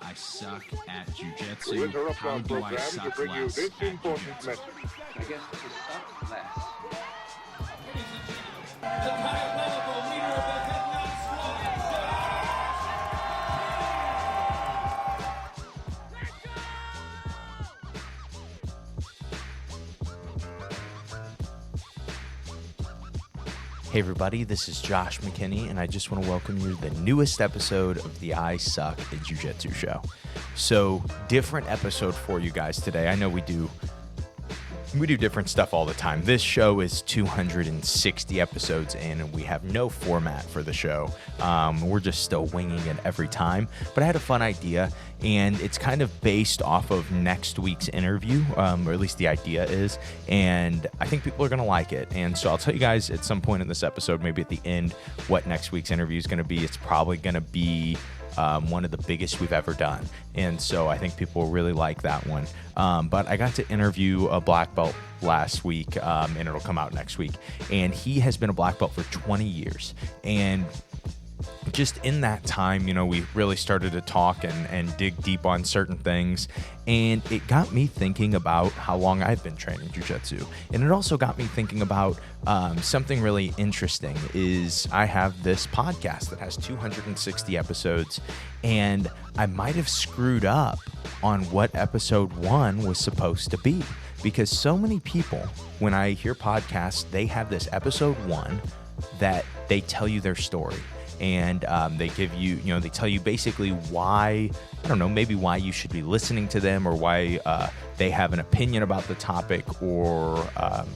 I suck at jiu-jitsu. How do I suck less at jiu-jitsu? I guess to suck less. The diabolical leader of the Headlock Hey everybody, this is Josh McKinney, and I just want to welcome you to the newest episode of the I Suck at Jiu-Jitsu Show. So, different episode for you guys today. I know we do different stuff all the time. This show is 260 episodes in, and we have no format for the show. We're just still winging it every time. But I had a fun idea, and it's kind of based off of next week's interview, or at least the idea is. And I think people are going to like it. And so I'll tell you guys at some point in this episode, maybe at the end, what next week's interview is going to be. It's probably going to be one of the biggest we've ever done. And so I think people will really like that one. But I got to interview a black belt last week, and it'll come out next week. And he has been a black belt for 20 years. And just in that time, you know, we really started to talk and dig deep on certain things. And it got me thinking about how long I've been training jiu-jitsu. And it also got me thinking about something really interesting is I have this podcast that has 260 episodes, and I might have screwed up on what episode 1 was supposed to be. Because so many people, when I hear podcasts, they have this episode 1 that they tell you their story. And they give you, they tell you basically why, I don't know, maybe why you should be listening to them, or why they have an opinion about the topic, or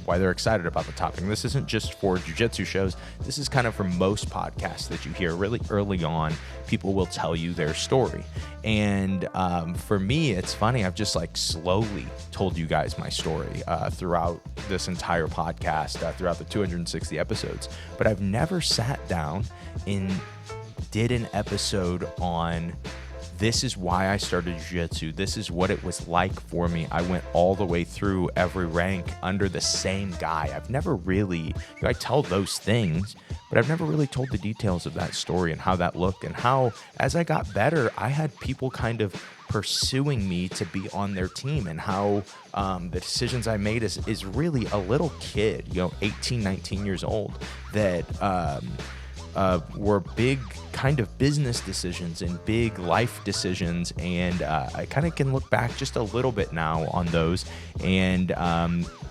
why they're excited about the topic. And this isn't just for jiu-jitsu shows. This is kind of for most podcasts that you hear really early on. People will tell you their story. And for me, it's funny. I've just like slowly told you guys my story throughout this entire podcast, throughout the 260 episodes. But I've never sat down and did an episode on this is why I started jiu-jitsu. This is what it was like for me. I went all the way through every rank under the same guy. I've never really, I tell those things, but I've never really told the details of that story and how that looked, and how, as I got better, I had people kind of pursuing me to be on their team, and how the decisions I made as really a little kid, 18, 19 years old, that were big kind of business decisions and big life decisions. And I kind of can look back just a little bit now on those and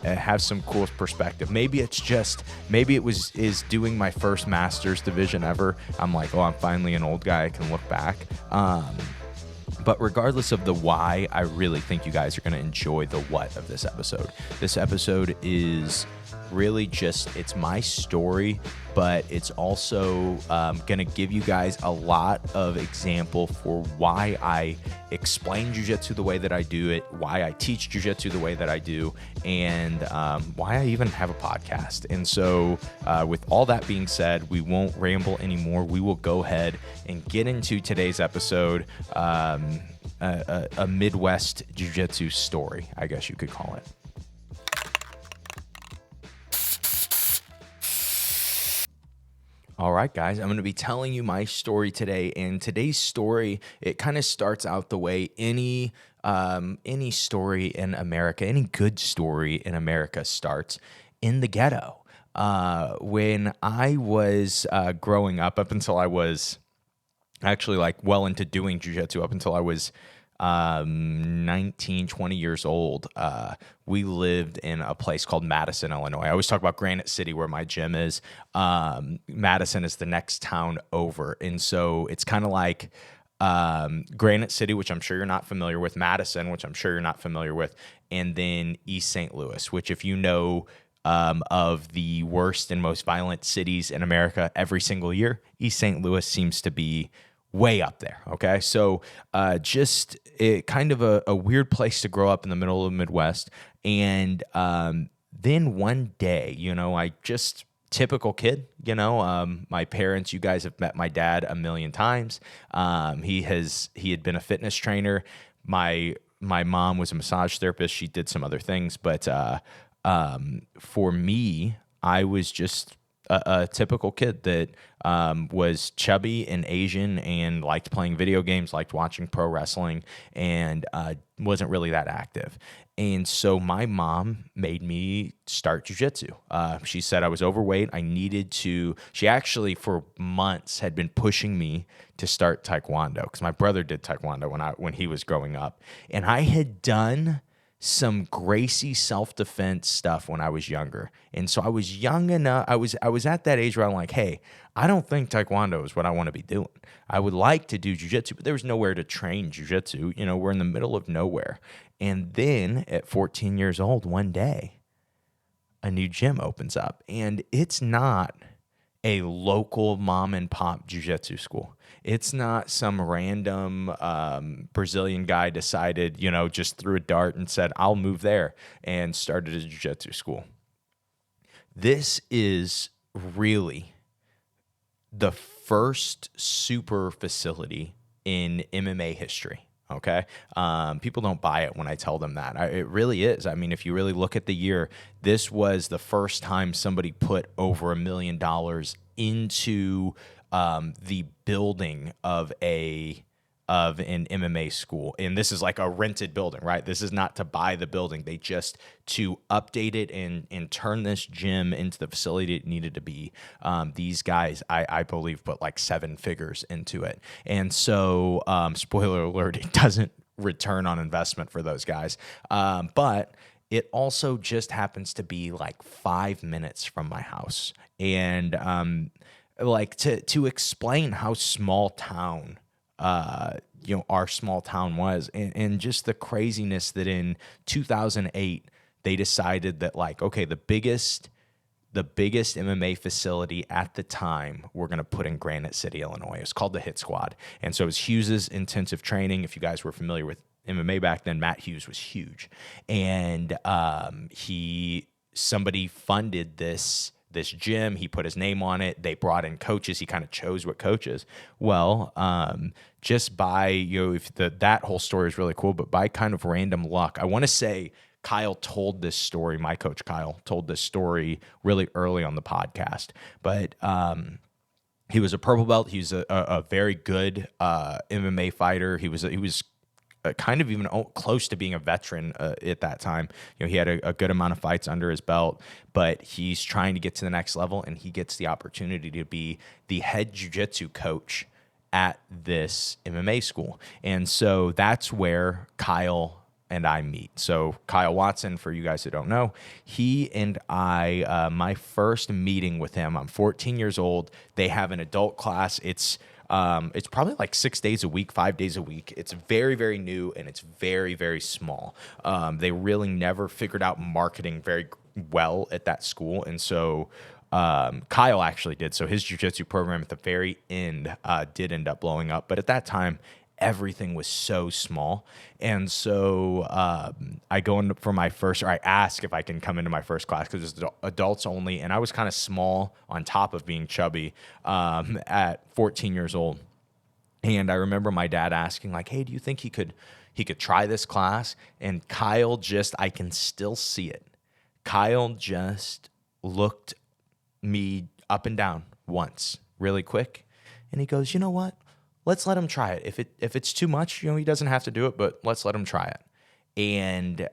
have some cool perspective. Maybe it is doing my first master's division ever. I'm like, oh, I'm finally an old guy. I can look back. But regardless of the why, I really think you guys are going to enjoy the what of this episode. This episode is really just, it's my story, but it's also going to give you guys a lot of example for why I explain jiu-jitsu the way that I do it, why I teach jiu-jitsu the way that I do, and why I even have a podcast. And so with all that being said, we won't ramble anymore. We will go ahead and get into today's episode, a Midwest jiu-jitsu story, I guess you could call it. All right, guys, I'm going to be telling you my story today, and today's story, it kind of starts out the way any story in America, any good story in America starts in the ghetto. When I was growing up until I was actually like well into doing jiu-jitsu, up until I was 19, 20 years old, we lived in a place called Madison, Illinois. I always talk about Granite City, where my gym is. Madison is the next town over. And so it's kind of like Granite City, which I'm sure you're not familiar with, Madison, which I'm sure you're not familiar with, and then East St. Louis, which, if you know of the worst and most violent cities in America every single year, East St. Louis seems to be way up there. Okay. So just kind of a weird place to grow up in the middle of the Midwest. And then one day, I just typical kid, my parents, you guys have met my dad a million times. He had been a fitness trainer. My mom was a massage therapist. She did some other things, but for me, I was just a typical kid that was chubby and Asian and liked playing video games, liked watching pro wrestling, and wasn't really that active. And so my mom made me start jiu-jitsu. She said I was overweight. I needed to. She actually, for months, had been pushing me to start taekwondo because my brother did taekwondo when he was growing up, and I had done some Gracie self-defense stuff when I was younger. And so I was young enough. I was at that age where I'm like, hey, I don't think taekwondo is what I want to be doing. I would like to do jiu-jitsu, but there was nowhere to train jiu-jitsu. We're in the middle of nowhere. And then at 14 years old, one day, a new gym opens up. And it's not a local mom and pop jiu-jitsu school. It's not some random Brazilian guy decided, just threw a dart and said, I'll move there and started a jiu-jitsu school. This is really the first super facility in MMA history. Okay. People don't buy it when I tell them that. It really is. I mean, if you really look at the year, this was the first time somebody put over $1 million into the building of an MMA school. And this is like a rented building, right? This is not to buy the building. They just to update it and turn this gym into the facility it needed to be. These guys, I believe, put like 7 figures into it. And so, spoiler alert, it doesn't return on investment for those guys. But it also just happens to be like 5 minutes from my house. And to explain how small town our small town was, and just the craziness that in 2008 they decided that okay, the biggest MMA facility at the time we're going to put in Granite City, Illinois. It's called the Hit Squad, and so it was Hughes's intensive training. If you guys were familiar with MMA back then, Matt Hughes was huge, and somebody funded this gym. He put his name on it. They brought in coaches. He kind of chose what coaches. Well, just by, that whole story is really cool, but by kind of random luck, I want to say Kyle told this story. My coach Kyle told this story really early on the podcast, but he was a purple belt. He was a very good MMA fighter. He was kind of even close to being a veteran at that time. He had a good amount of fights under his belt, but he's trying to get to the next level, and he gets the opportunity to be the head jiu-jitsu coach at this MMA school. And so that's where Kyle and I meet. So Kyle Watson, for you guys who don't know, he and I, my first meeting with him, I'm 14 years old. They have an adult class. It's probably like 6 days a week, 5 days a week. It's very, very new, and it's very, very small. They really never figured out marketing very well at that school. And so Kyle actually did. So his jiu-jitsu program at the very end did end up blowing up. But at that time, everything was so small. And so I go in for my first, or I ask if I can come into my first class because it's adults only. And I was kind of small on top of being chubby at 14 years old. And I remember my dad asking hey, do you think he could try this class? And Kyle I can still see it. Kyle just looked me up and down once really quick. And he goes, you know what? Let's let him try it. If it's too much, he doesn't have to do it, but let's let him try it. And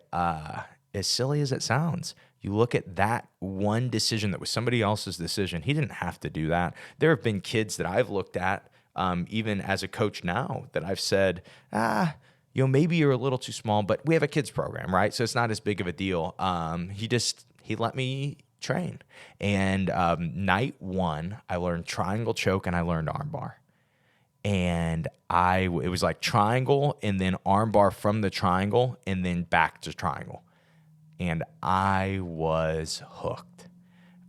as silly as it sounds, you look at that one decision that was somebody else's decision. He didn't have to do that. There have been kids that I've looked at, even as a coach now, that I've said, maybe you're a little too small, but we have a kids program, right? So it's not as big of a deal. He let me train. And night 1, I learned triangle choke and I learned armbar. And it was like triangle and then armbar from the triangle and then back to triangle. And I was hooked.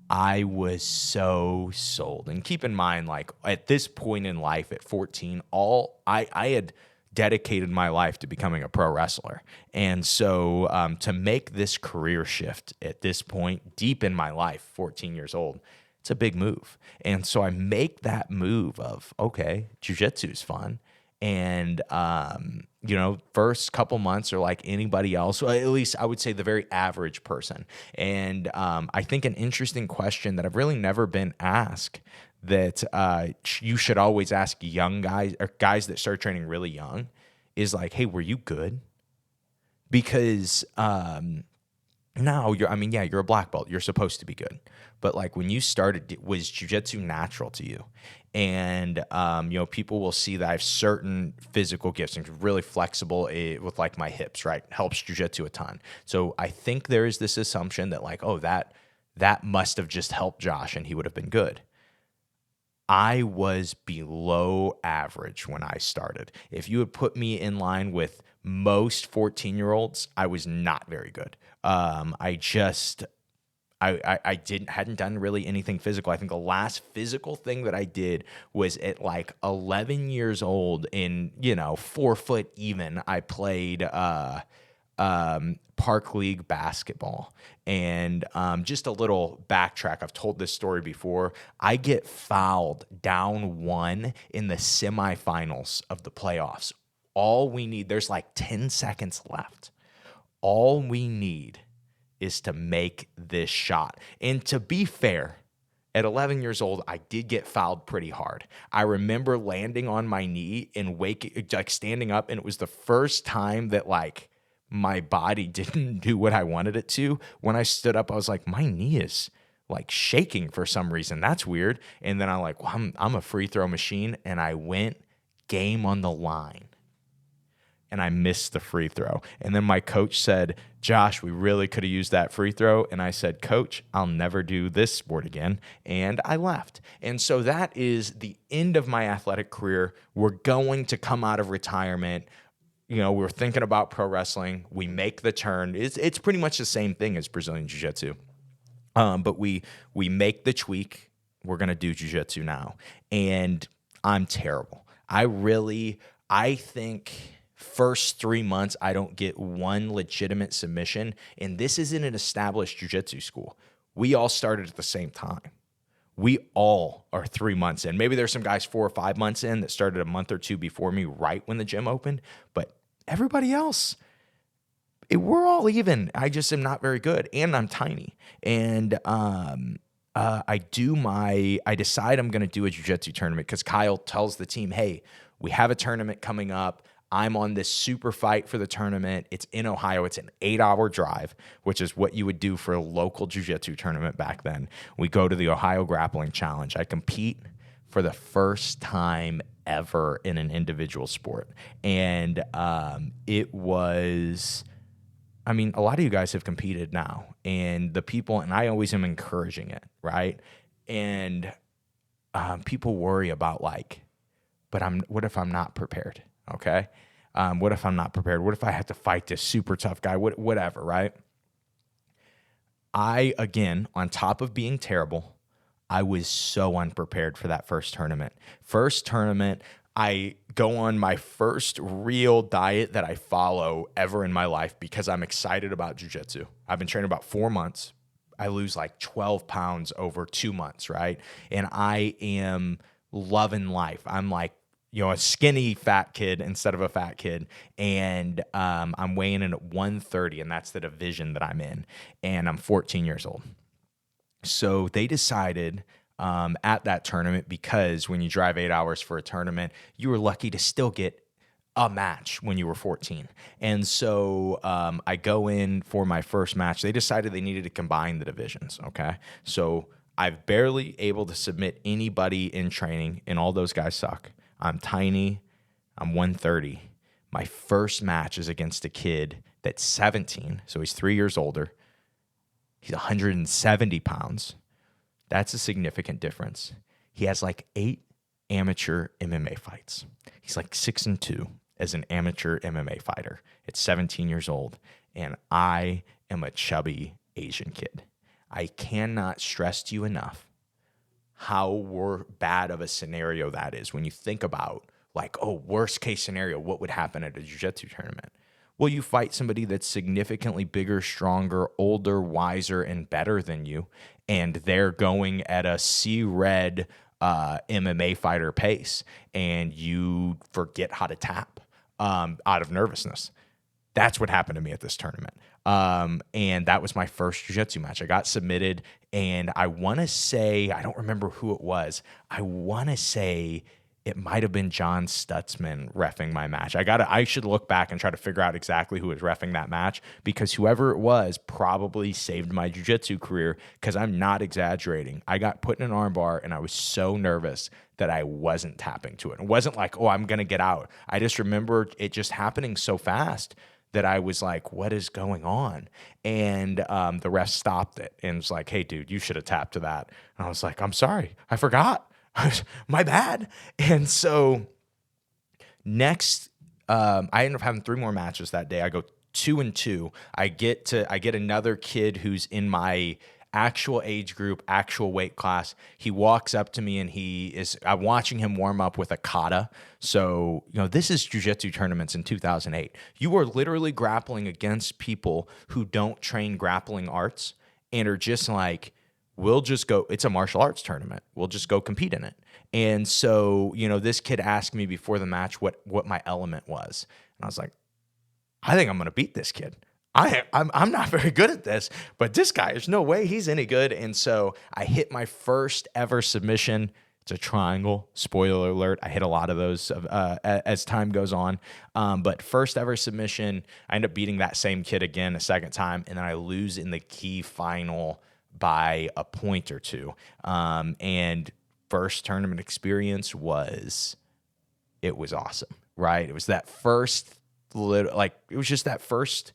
I was so sold. And keep in mind, at this point in life at 14, I had dedicated my life to becoming a pro wrestler. And so to make this career shift at this point, deep in my life, 14 years old, it's a big move. And so I make that move of, okay, jiu-jitsu is fun. And first couple months are like anybody else. Well, at least I would say the very average person. And I think an interesting question that I've really never been asked that you should always ask young guys or guys that start training really young is like, hey, were you good? Because now you're a black belt. You're supposed to be good. But like when you started, was jiu-jitsu natural to you? And, people will see that I have certain physical gifts and really flexible with like my hips, right? Helps jiu-jitsu a ton. So I think there is this assumption that like, oh, that must have just helped Josh and he would have been good. I was below average when I started. If you had put me in line with most 14-year-olds, I was not very good. I hadn't done really anything physical. I think the last physical thing that I did was at like 11 years old in, 4 foot even. I played Park League basketball. And just a little backtrack. I've told this story before. I get fouled down 1 in the semifinals of the playoffs. All we need, there's like 10 seconds left. All we need is to make this shot. And to be fair, at 11 years old, I did get fouled pretty hard. I remember landing on my knee and standing up, and it was the first time that like my body didn't do what I wanted it to. When I stood up, I was like, my knee is like shaking for some reason. That's weird. And then I'm a free throw machine, and I went game on the line. And I missed the free throw. And then my coach said, Josh, we really could have used that free throw. And I said, Coach, I'll never do this sport again. And I left. And so that is the end of my athletic career. We're going to come out of retirement. We're thinking about pro wrestling. We make the turn. It's pretty much the same thing as Brazilian Jiu-Jitsu. But we make the tweak. We're going to do Jiu-Jitsu now. And I'm terrible. I think first 3 months, I don't get one legitimate submission. And this isn't an established jiu-jitsu school. We all started at the same time. We all are 3 months in. Maybe there's some guys 4 or 5 months in that started a month or two before me, right when the gym opened. But everybody else, we're all even. I just am not very good, and I'm tiny. And I decide I'm going to do a jiu-jitsu tournament because Kyle tells the team, hey, we have a tournament coming up. I'm on this super fight for the tournament. It's in Ohio. It's an 8-hour drive, which is what you would do for a local jiu-jitsu tournament back then. We go to the Ohio Grappling Challenge. I compete for the first time ever in an individual sport. And it was, a lot of you guys have competed now. And the people, and I always am encouraging it, right? And people worry about what if I'm not prepared? Okay. What if I'm not prepared? What if I have to fight this super tough guy? Whatever, right? Again, on top of being terrible, I was so unprepared for that first tournament. I go on my first real diet that I follow ever in my life because I'm excited about jiu-jitsu. I've been training about 4 months. I lose like 12 pounds over 2 months, right? And I am loving life. I'm like, a skinny fat kid instead of a fat kid. And I'm weighing in at 130, and that's the division that I'm in. And I'm 14 years old. So they decided at that tournament, because when you drive 8 hours for a tournament, you were lucky to still get a match when you were 14. And so I go in for my first match. They decided they needed to combine the divisions, okay? So I've barely able to submit anybody in training, and all those guys suck. I'm tiny. I'm 130. My first match is against a kid that's 17, so he's 3 years older. He's 170 pounds. That's a significant difference. He has like 8 amateur MMA fights. He's like 6-2 as an amateur MMA fighter at 17 years old, and I am a chubby Asian kid. I cannot stress to you enough how bad of a scenario that is when you think about, like, oh, worst case scenario, what would happen at a jiu-jitsu tournament? Well, you fight somebody that's significantly bigger, stronger, older, wiser, and better than you, and they're going at a C-red MMA fighter pace, and you forget how to tap. out of nervousness. That's what happened to me at this tournament. And that was my first jiu-jitsu match. I got submitted, and I want to say, I don't remember who it was. I want to say it might have been John Stutzman reffing my match. I should look back and try to figure out exactly who was reffing that match, because whoever it was probably saved my jiu-jitsu career, because I'm not exaggerating. I got put in an armbar, and I was so nervous that I wasn't tapping to it. It wasn't like, oh, I'm going to get out. I just remember it just happening so fast that I was like, what is going on? And the ref stopped it and was like, hey, dude, you should have tapped to that. And I was like, I'm sorry, I forgot. My bad. And so next, I ended up having 3 more matches that day. I go 2-2. I get another kid who's in my actual age group, actual weight class. He walks up to me, and I'm watching him warm up with a kata. So, this is jiu-jitsu tournaments in 2008. You are literally grappling against people who don't train grappling arts and are just like, we'll just go, it's a martial arts tournament. We'll just go compete in it. And so, this kid asked me before the match what my element was. And I was like, I think I'm going to beat this kid. I'm not very good at this, but this guy, there's no way he's any good. And so I hit my first ever submission. It's a triangle. Spoiler alert. I hit a lot of those as time goes on. But first ever submission, I end up beating that same kid again a second time, and then I lose in the key final by a point or 2. And first tournament experience was awesome, right? It was that first it was just that first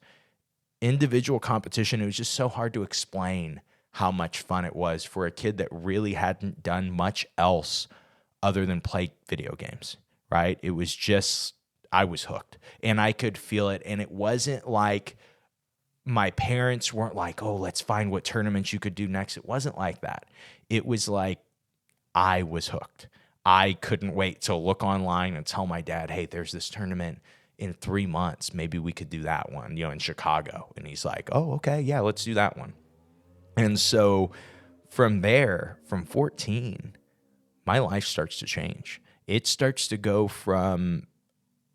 individual competition. It was just so hard to explain how much fun it was for a kid that really hadn't done much else other than play video games, right? It was just, I was hooked, and I could feel it. And it wasn't like my parents weren't like, oh, let's find what tournaments you could do next. It wasn't like that. It was like, I was hooked. I couldn't wait to look online and tell my dad, hey, there's this tournament in 3 months. Maybe we could do that one, in Chicago. And he's like, oh, okay, yeah, let's do that one. And so from there, from 14, my life starts to change. It starts to go from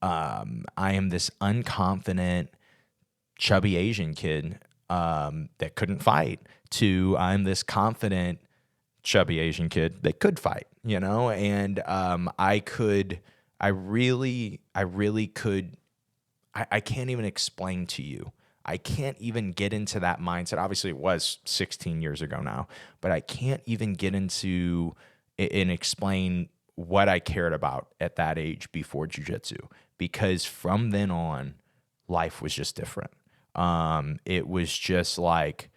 I am this unconfident, chubby Asian kid that couldn't fight to I'm this confident, chubby Asian kid that could fight, and I really could. I can't even explain to you. I can't even get into that mindset. Obviously, it was 16 years ago now, but I can't even get into and explain what I cared about at that age before jiu-jitsu, because from then on, life was just different. It was just like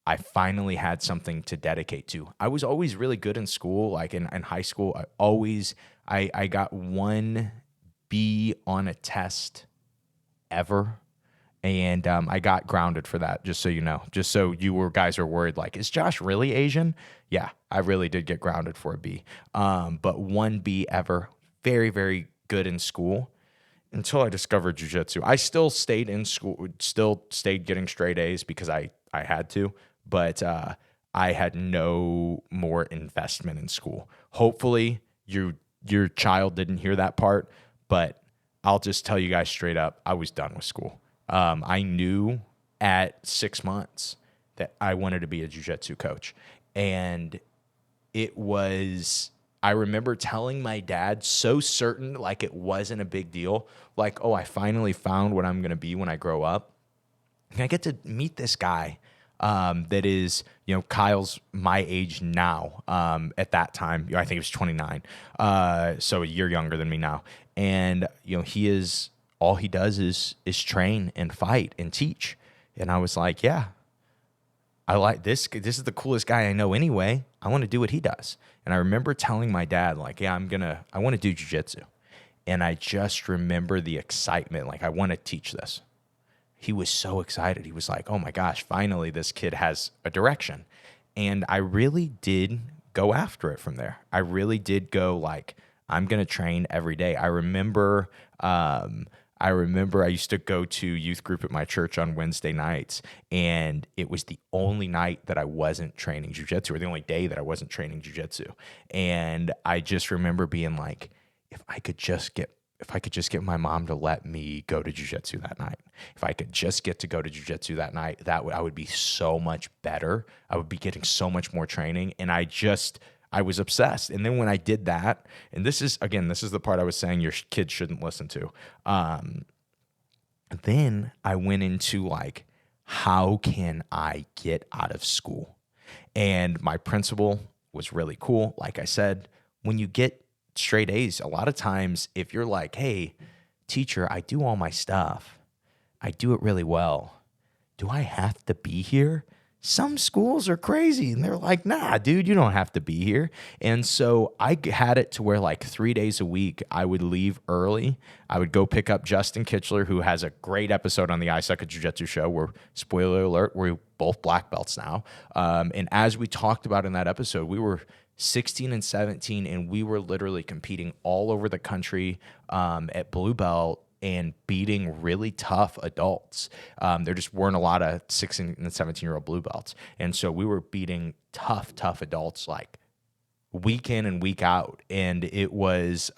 I finally had something to dedicate to. I was always really good in school, like in high school. I got 1 B on a test ever. And I got grounded for that, just so you know, just so you guys are worried, like, is Josh really Asian? Yeah, I really did get grounded for a B. But 1 B ever, very, very good in school until I discovered jiu-jitsu. I still stayed in school, still stayed getting straight A's because I had to, but I had no more investment in school. Hopefully your child didn't hear that part, but I'll just tell you guys straight up, I was done with school. I knew at 6 months that I wanted to be a jiu-jitsu coach. And I remember telling my dad so certain, like it wasn't a big deal. Like, oh, I finally found what I'm going to be when I grow up. And I get to meet this guy that is, Kyle's my age now. At that time, I think he was 29. So a year younger than me now. And, all he does is train and fight and teach. And I was like, yeah, I like this. This is the coolest guy I know anyway. I want to do what he does. And I remember telling my dad, like, yeah, I want to do jiu-jitsu. And I just remember the excitement. Like, I want to teach this. He was so excited. He was like, oh my gosh, finally this kid has a direction. And I really did go after it from there. I really did go like, I'm going to train every day. I remember I used to go to youth group at my church on Wednesday nights, and it was the only night that I wasn't training jiu-jitsu, or the only day that I wasn't training jiu-jitsu. And I just remember being like, if I could just get if I could just get my mom to let me go to jiu-jitsu that night, if I could just get to go to jiu-jitsu that night, I would be so much better. I would be getting so much more training. And I was obsessed. And then when I did that, and this is the part I was saying your kids shouldn't listen to. Then I went into like, how can I get out of school? And my principal was really cool. Like I said, when you get straight A's, a lot of times if you're like, hey, teacher, I do all my stuff. I do it really well. Do I have to be here? Some schools are crazy and they're like, nah, dude, you don't have to be here. And so I had it to where like 3 days a week, I would leave early. I would go pick up Justin Kitchler, who has a great episode on the I Suck at Jiu-Jitsu show where, spoiler alert, we're both black belts now. And as we talked about in that episode, we were 16 and 17, and we were literally competing all over the country at Blue Belt and beating really tough adults. There just weren't a lot of 16 and 17-year-old blue belts. And so we were beating tough adults like week in and week out. And it was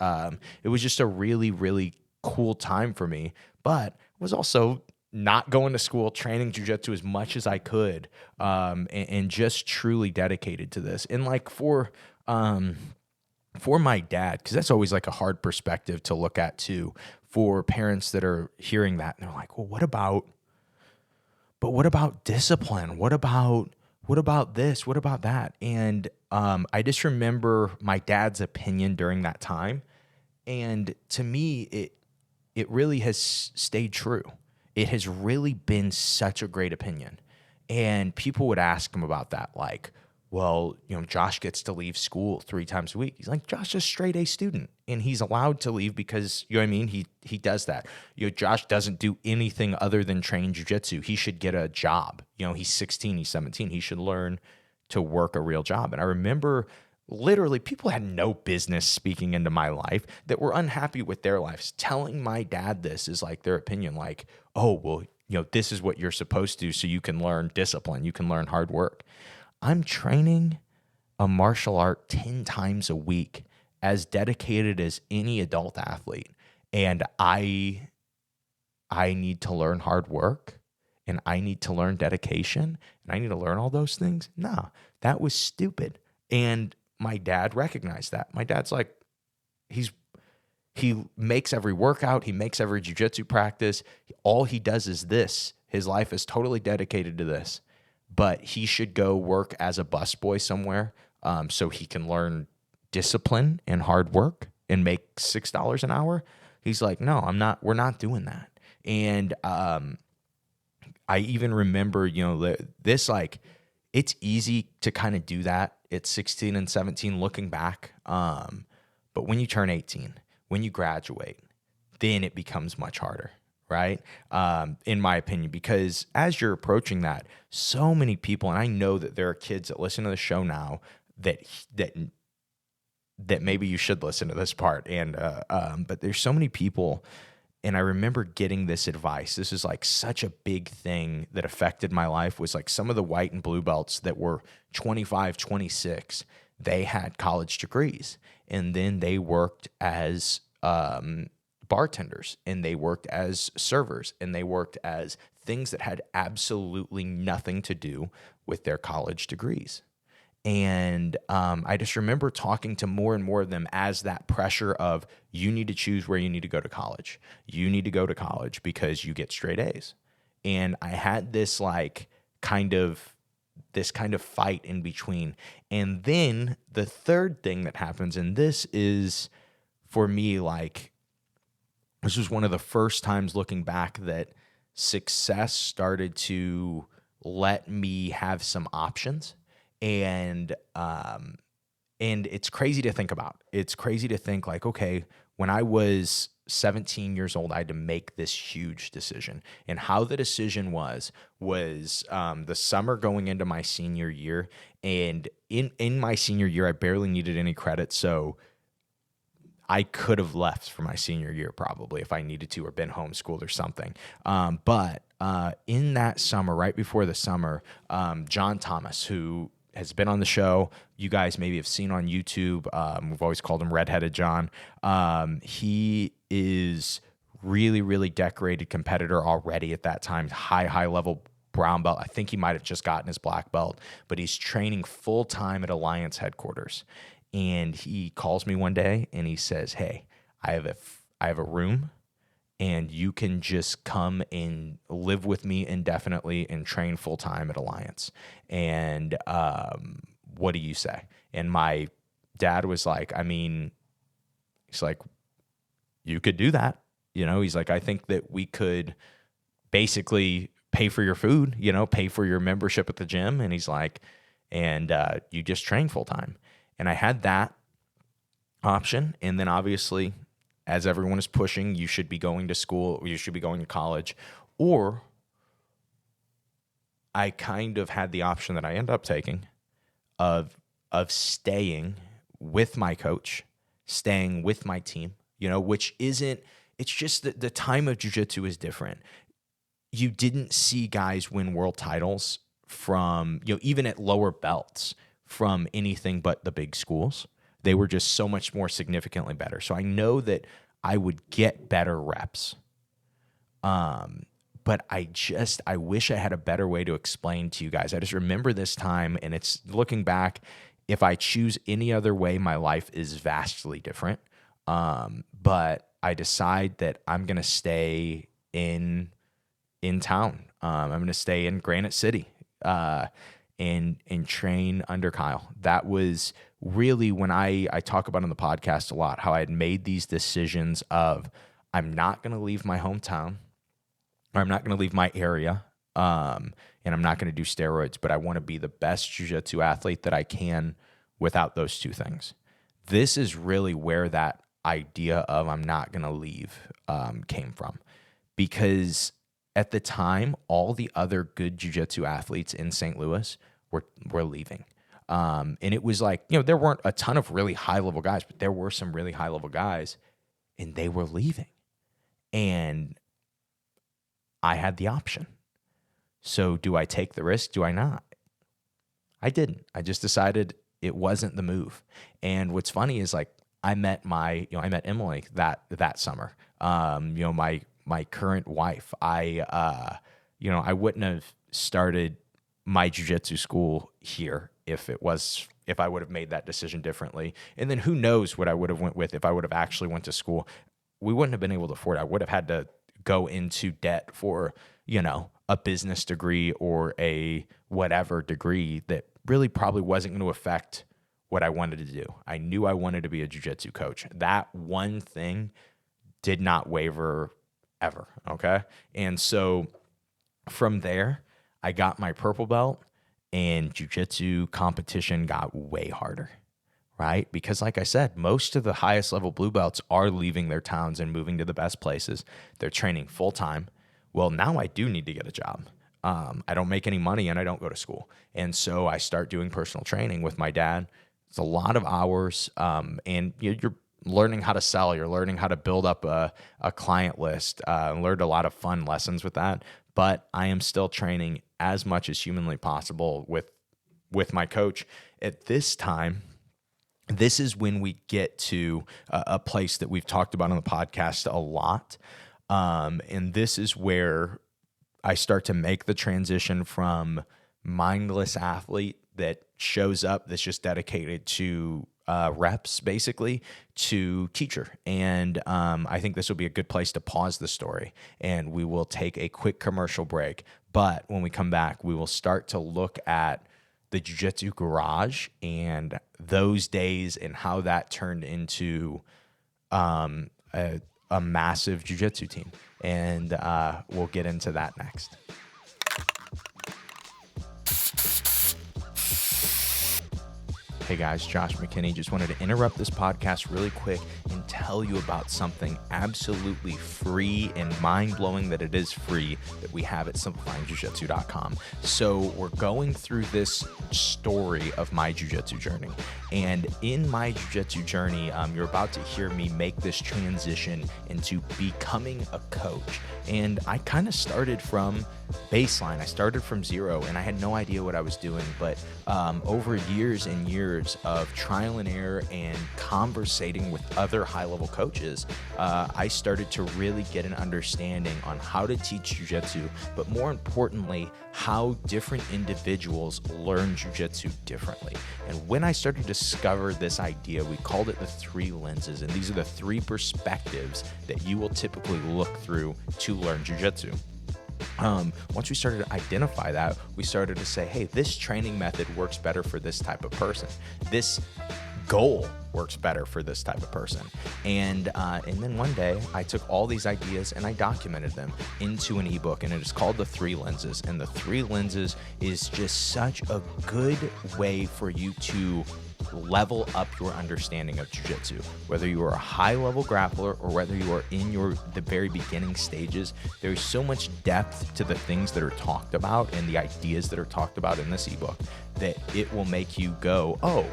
just a really, really cool time for me. But it was also not going to school, training jiu-jitsu as much as I could, and just truly dedicated to this. And like for my dad, because that's always like a hard perspective to look at too, for parents that are hearing that and they're like, well, what about discipline? What about this? What about that? And I just remember my dad's opinion during that time. And to me, it really has stayed true. It has really been such a great opinion. And people would ask him about that, like, well, Josh gets to leave school 3 times a week. He's like, Josh is a straight A student, and he's allowed to leave because, you know what I mean? He does that. Josh doesn't do anything other than train jiu-jitsu. He should get a job. He's 16, he's 17. He should learn to work a real job. And I remember literally people had no business speaking into my life that were unhappy with their lives. Telling my dad this is like their opinion, like, oh, well, this is what you're supposed to, so you can learn discipline. You can learn hard work. I'm training a martial art 10 times a week, as dedicated as any adult athlete. And I need to learn hard work, and I need to learn dedication, and I need to learn all those things. No, that was stupid. And my dad recognized that. My dad's like, he makes every workout, he makes every jiu-jitsu practice. All he does is this. His life is totally dedicated to this. But he should go work as a busboy somewhere, so he can learn discipline and hard work and make $6 an hour. He's like, no, we're not doing that. And I even remember, this, like, it's easy to kind of do that at 16 and 17 looking back. But when you turn 18, when you graduate, then it becomes much harder. Right? In my opinion, because as you're approaching that, so many people, and I know that there are kids that listen to the show now that maybe you should listen to this part. And, but there's so many people, and I remember getting this advice. This is like such a big thing that affected my life, was like some of the white and blue belts that were 25, 26, they had college degrees, and then they worked as, bartenders, and they worked as servers, and they worked as things that had absolutely nothing to do with their college degrees. And I just remember talking to more and more of them as that pressure of, you need to choose where you need to go to college. You need to go to college because you get straight A's. And I had this kind of fight in between. And then the third thing that happens, and this is for me, like, this was one of the first times looking back that success started to let me have some options. And it's crazy to think about. It's crazy to think like, okay, when I was 17 years old, I had to make this huge decision. And how the decision was the summer going into my senior year. And in my senior year, I barely needed any credit. So I could have left for my senior year probably if I needed to, or been homeschooled or something. But in that summer, right before the summer, John Thomas, who has been on the show, you guys maybe have seen on YouTube. We've always called him Redheaded John. He is really, really decorated competitor already at that time, high level brown belt. I think he might have just gotten his black belt, but he's training full time at Alliance headquarters. And he calls me one day and he says, "Hey, I have a room, and you can just come and live with me indefinitely and train full time at Alliance. And what do you say?" And my dad was like, he's like, "You could do that." He's like, "I think that we could basically pay for your food, pay for your membership at the gym." And he's like, "And you just train full time." And I had that option. And then obviously, as everyone is pushing, you should be going to school, you should be going to college. Or I kind of had the option that I ended up taking of staying with my coach, staying with my team, which isn't, it's just that the time of jiu-jitsu is different. You didn't see guys win world titles from, even at lower belts, from anything but the big schools. They were just so much more significantly better. So I know that I would get better reps. But I wish I had a better way to explain to you guys. I just remember this time, and it's looking back, if I choose any other way, my life is vastly different. But I decide that I'm going to stay in town. I'm going to stay in Granite City, and train under Kyle. That was really when I talk about on the podcast a lot, how I had made these decisions of, I'm not going to leave my hometown, or I'm not going to leave my area, and I'm not going to do steroids, but I want to be the best jiu-jitsu athlete that I can without those two things. This is really where that idea of I'm not going to leave came from, because at the time, all the other good jiu-jitsu athletes in St. Louis were leaving. And it was like, there weren't a ton of really high-level guys, but there were some really high-level guys, and they were leaving. And I had the option. So do I take the risk? Do I not? I didn't. I just decided it wasn't the move. And what's funny is, like, I met Emily that summer. My current wife, I wouldn't have started my jiu-jitsu school here if I would have made that decision differently. And then who knows what I would have went with if I would have actually went to school. We wouldn't have been able to afford it. I would have had to go into debt for, a business degree or a whatever degree that really probably wasn't going to affect what I wanted to do. I knew I wanted to be a jiu-jitsu coach. That one thing did not waver ever, okay? And so from there, I got my purple belt, and jiu-jitsu competition got way harder, right? Because like I said, most of the highest level blue belts are leaving their towns and moving to the best places. They're training full time. Well, now I do need to get a job. I don't make any money and I don't go to school. And so I start doing personal training with my dad. It's a lot of hours, and you're learning how to sell. You're learning how to build up a client list. Learned a lot of fun lessons with that. But I am still training as much as humanly possible with my coach. At this time, this is when we get to a place that we've talked about on the podcast a lot. And this is where I start to make the transition from mindless athlete that shows up, that's just dedicated to reps, basically, to teacher. And I think this will be a good place to pause the story, and we will take a quick commercial break. But when we come back, we will start to look at the Jiu-Jitsu garage and those days and how that turned into a massive Jiu-Jitsu team. And we'll get into that next. Hey guys, Josh McKinney. Just wanted to interrupt this podcast really quick and tell you about something absolutely free and mind-blowing that it is free that we have at simplifyingjujitsu.com. So we're going through this story of my jiu-jitsu journey. And in my jiu-jitsu journey, you're about to hear me make this transition into becoming a coach. And I kind of started from baseline. I started from zero, and I had no idea what I was doing. But over years and years of trial and error and conversating with other high-level coaches, I started to really get an understanding on how to teach jiu-jitsu, but more importantly, how different individuals learn jiu-jitsu differently. And when I started to discover this idea, we called it the 3 lenses, and these are the 3 perspectives that you will typically look through to learn jiu-jitsu. Once we started to identify that, we started to say, hey, this training method works better for this type of person. This goal works better for this type of person. And then one day I took all these ideas and I documented them into an ebook, and it is called the 3 lenses. And the 3 lenses is just such a good way for you to level up your understanding of jiu-jitsu. Whether you are a high-level grappler or whether you are in the very beginning stages, there's so much depth to the things that are talked about and the ideas that are talked about in this ebook that it will make you go, oh,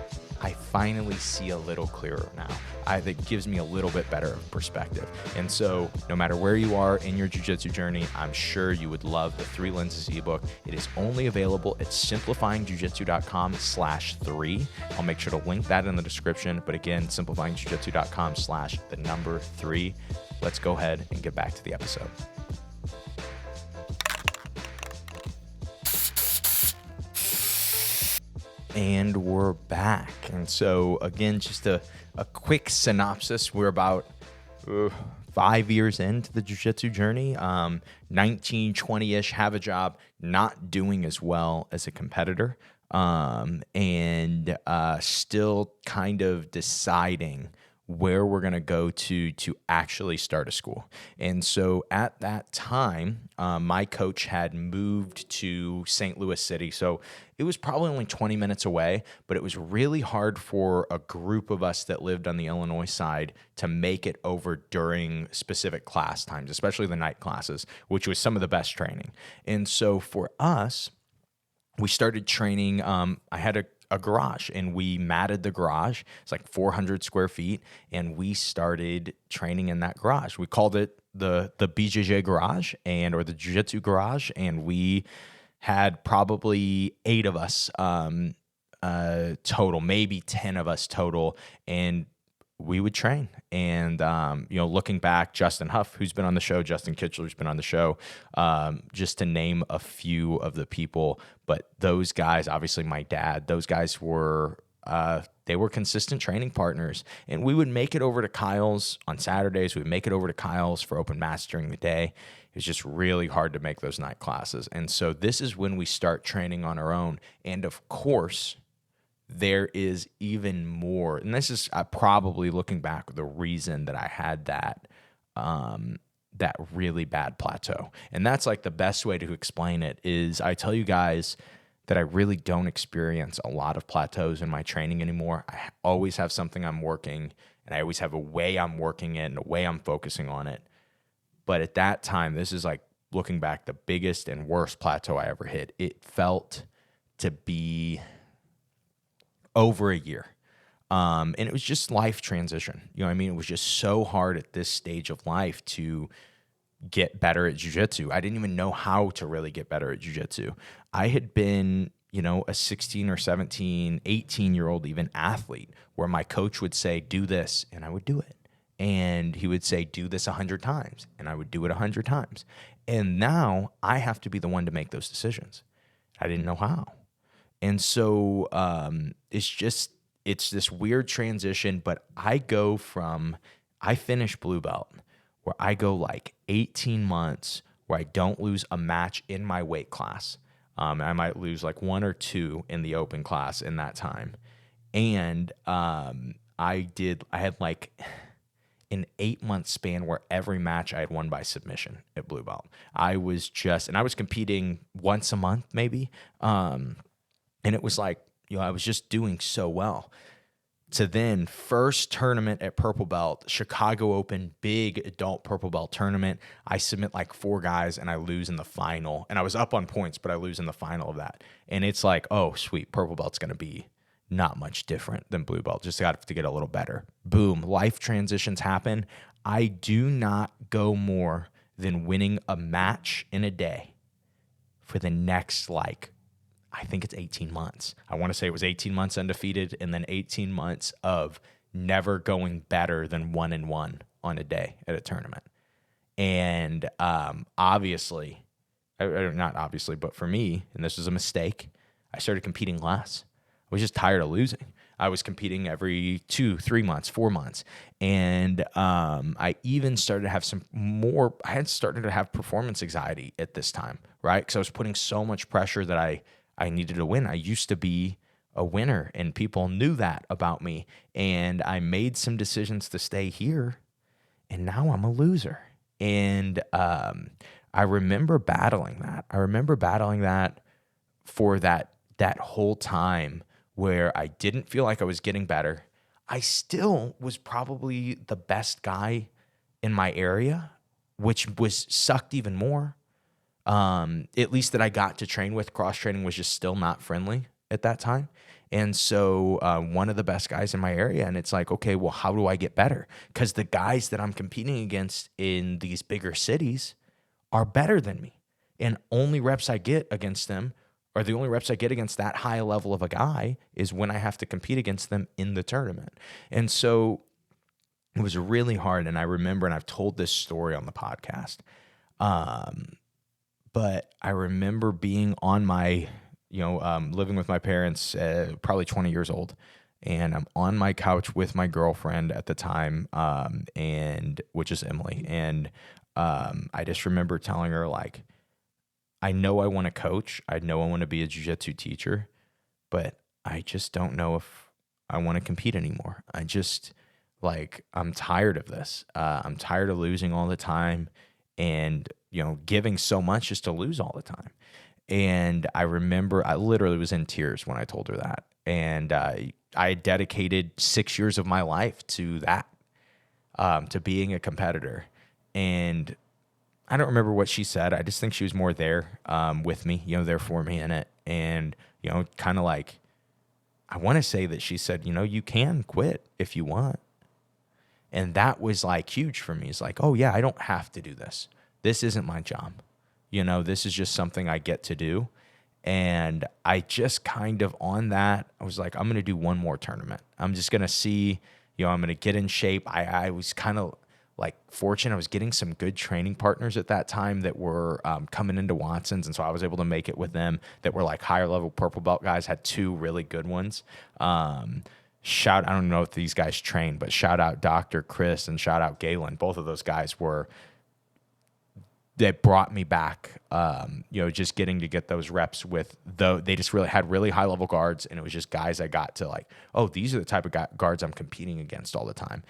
I finally see a little clearer now. That gives me a little bit better perspective. And so no matter where you are in your jiu-jitsu journey, I'm sure you would love the 3 lenses ebook. It is only available at simplifyingjujitsu.com/3. I'll make sure to link that in the description. But again, simplifyingjujitsu.com/3. Let's go ahead and get back to the episode. And we're back. And so again, just a quick synopsis. We're about 5 years into the jiu-jitsu journey, 19, 20-ish, have a job, not doing as well as a competitor, and still kind of deciding where we're going to go to actually start a school. And so at that time, my coach had moved to St. Louis City. So it was probably only 20 minutes away, but it was really hard for a group of us that lived on the Illinois side to make it over during specific class times, especially the night classes, which was some of the best training. And so for us, we started training. I had a garage, and we matted the garage. It's like 400 square feet, and we started training in that garage. We called it the BJJ garage or the Jiu-Jitsu garage, and we had probably 8 of us total, maybe 10 of us total, and we would train. And, looking back, Justin Huff, who's been on the show, Justin Kitchler's been on the show, just to name a few of the people. But those guys, obviously my dad, those guys were, they were consistent training partners. And we would make it over to Kyle's on Saturdays. We would make it over to Kyle's for open mats during the day. It was just really hard to make those night classes. And so this is when we start training on our own. And of course, there is even more, and this is probably looking back the reason that I had that really bad plateau. And that's like the best way to explain it is I tell you guys that I really don't experience a lot of plateaus in my training anymore. I always have something I'm working, and I always have a way I'm working it and a way I'm focusing on it. But at that time, this is like looking back, the biggest and worst plateau I ever hit. It felt to be over a year. And it was just life transition. You know what I mean? It was just so hard at this stage of life to get better at jiu-jitsu. I didn't even know how to really get better at jiu-jitsu. I had been, a 16 or 17, 18-year-old even athlete where my coach would say, do this, and I would do it. And he would say, do this 100 times, and I would do it 100 times. And now I have to be the one to make those decisions. I didn't know how. And so it's this weird transition, but I finish blue belt where I go like 18 months where I don't lose a match in my weight class. I might lose like 1 or 2 in the open class in that time. And I had like an 8-month span where every match I had won by submission at blue belt. I was competing once a month maybe. And it was like, I was just doing so well. To then first tournament at purple belt, Chicago Open, big adult purple belt tournament. I submit like 4 guys and I lose in the final. And I was up on points, but I lose in the final of that. And it's like, oh, sweet, purple belt's going to be not much different than blue belt. Just got to get a little better. Boom, life transitions happen. I do not go more than winning a match in a day for the next, like, I think it's 18 months. I want to say it was 18 months undefeated and then 18 months of never going better than 1-1 on a day at a tournament. And obviously, not obviously, but for me, and this was a mistake, I started competing less. I was just tired of losing. I was competing every 2, 3 months, 4 months. And I even started to have I had started to have performance anxiety at this time, right? Because I was putting so much pressure that I needed to win. I used to be a winner, and people knew that about me. And I made some decisions to stay here, and now I'm a loser. And I remember battling that. I remember battling that for that whole time where I didn't feel like I was getting better. I still was probably the best guy in my area, which sucked even more. At least that I got to train with. Cross training was just still not friendly at that time. And so one of the best guys in my area, and it's like, okay, well, how do I get better? Because the guys that I'm competing against in these bigger cities are better than me. And only reps I get against them, or the only reps I get against that high level of a guy, is when I have to compete against them in the tournament. And so it was really hard. And I remember, and I've told this story on the podcast, but I remember being on my, living with my parents, probably 20 years old. And I'm on my couch with my girlfriend at the time, and which is Emily. And I just remember telling her, like, I know I want to coach. I know I want to be a jiu-jitsu teacher, but I just don't know if I want to compete anymore. I just, I'm tired of this. I'm tired of losing all the time and, giving so much just to lose all the time. And I remember I literally was in tears when I told her that. And I dedicated 6 years of my life to that, to being a competitor. And I don't remember what she said. I just think she was more there with me, there for me in it. And, kind of like, I want to say that she said, you can quit if you want. And that was like huge for me. It's like, oh yeah, I don't have to do this. This isn't my job. This is just something I get to do. And I just kind of on that, I was like, I'm going to do one more tournament. I'm just going to see, I'm going to get in shape. I was kind of fortunate. I was getting some good training partners at that time that were coming into Watson's. And so I was able to make it with them that were higher level purple belt guys, had 2 really good ones. I don't know if these guys train, but shout out Dr. Chris and shout out Galen. Both of those guys that brought me back, just getting to get those reps with they just really had really high level guards. And it was just guys I got to these are the type of guards I'm competing against all the time.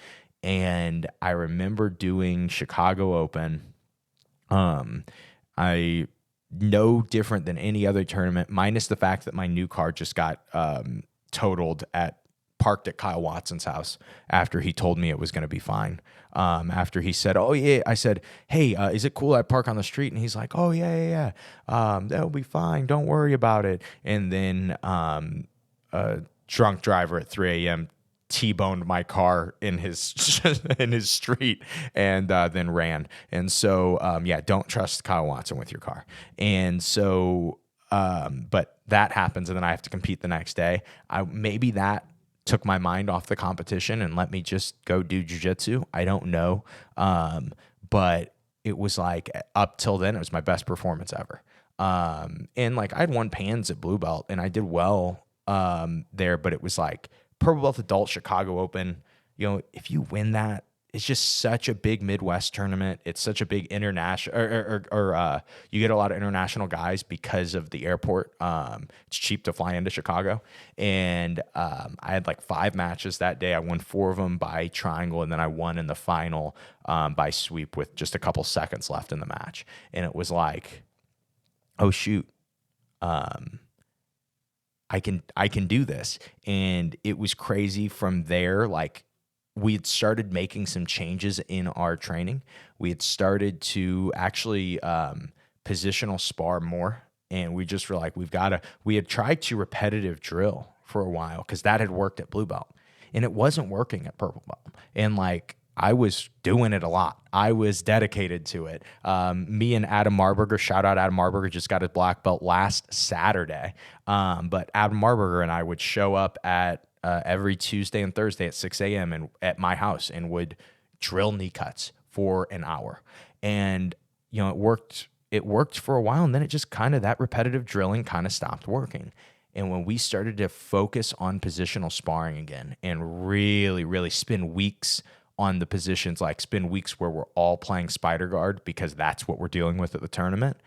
And I remember doing Chicago Open. I no different than any other tournament, minus the fact that my new car just got totaled parked at Kyle Watson's house after he told me it was going to be fine. After he said, oh yeah, I said, hey, is it cool I park on the street? And he's like, oh yeah. That'll be fine. Don't worry about it. And then a drunk driver at 3 a.m. T-boned my car in his in his street and then ran. And so, don't trust Kyle Watson with your car. And so, but that happens, and then I have to compete the next day. Maybe that took my mind off the competition and let me just go do jiu-jitsu. I don't know. But it was up till then, it was my best performance ever. And I'd won pans at blue belt and I did well there, but it was purple belt adult Chicago Open. If you win that, it's just such a big Midwest tournament. It's such a big international, or you get a lot of international guys because of the airport. It's cheap to fly into Chicago. And I had 5 matches that day. I won 4 of them by triangle, and then I won in the final by sweep with just a couple seconds left in the match. And it was oh shoot, I can do this. And it was crazy from there. We had started making some changes in our training. We had started to actually positional spar more. And we just were we had tried to repetitive drill for a while because that had worked at blue belt. And it wasn't working at purple belt. And I was doing it a lot. I was dedicated to it. Me and Adam Marburger, shout out Adam Marburger, just got his black belt last Saturday. But Adam Marburger and I would show up at every Tuesday and Thursday at 6 a.m. and at my house and would drill knee cuts for an hour. And, you know, it worked for a while, and then it just kind of, that repetitive drilling kind of stopped working. And when we started to focus on positional sparring again and really, really spend weeks on the positions, like spend weeks where we're all playing spider guard because that's what we're dealing with at the tournament,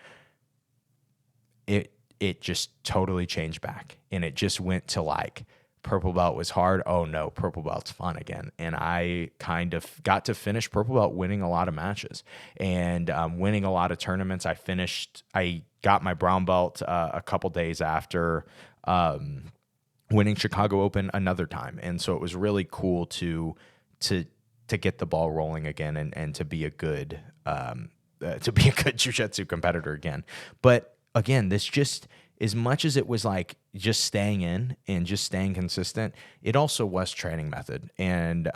it just totally changed back. And it just went to like, purple belt was hard. Oh no, purple belt's fun again. And I kind of got to finish purple belt winning a lot of matches and winning a lot of tournaments. I got my brown belt a couple days after winning Chicago Open another time. And so it was really cool to get the ball rolling again and to be a good jiu-jitsu competitor again. But again, this just, as much as it was like just staying in and just staying consistent, it also was training method. And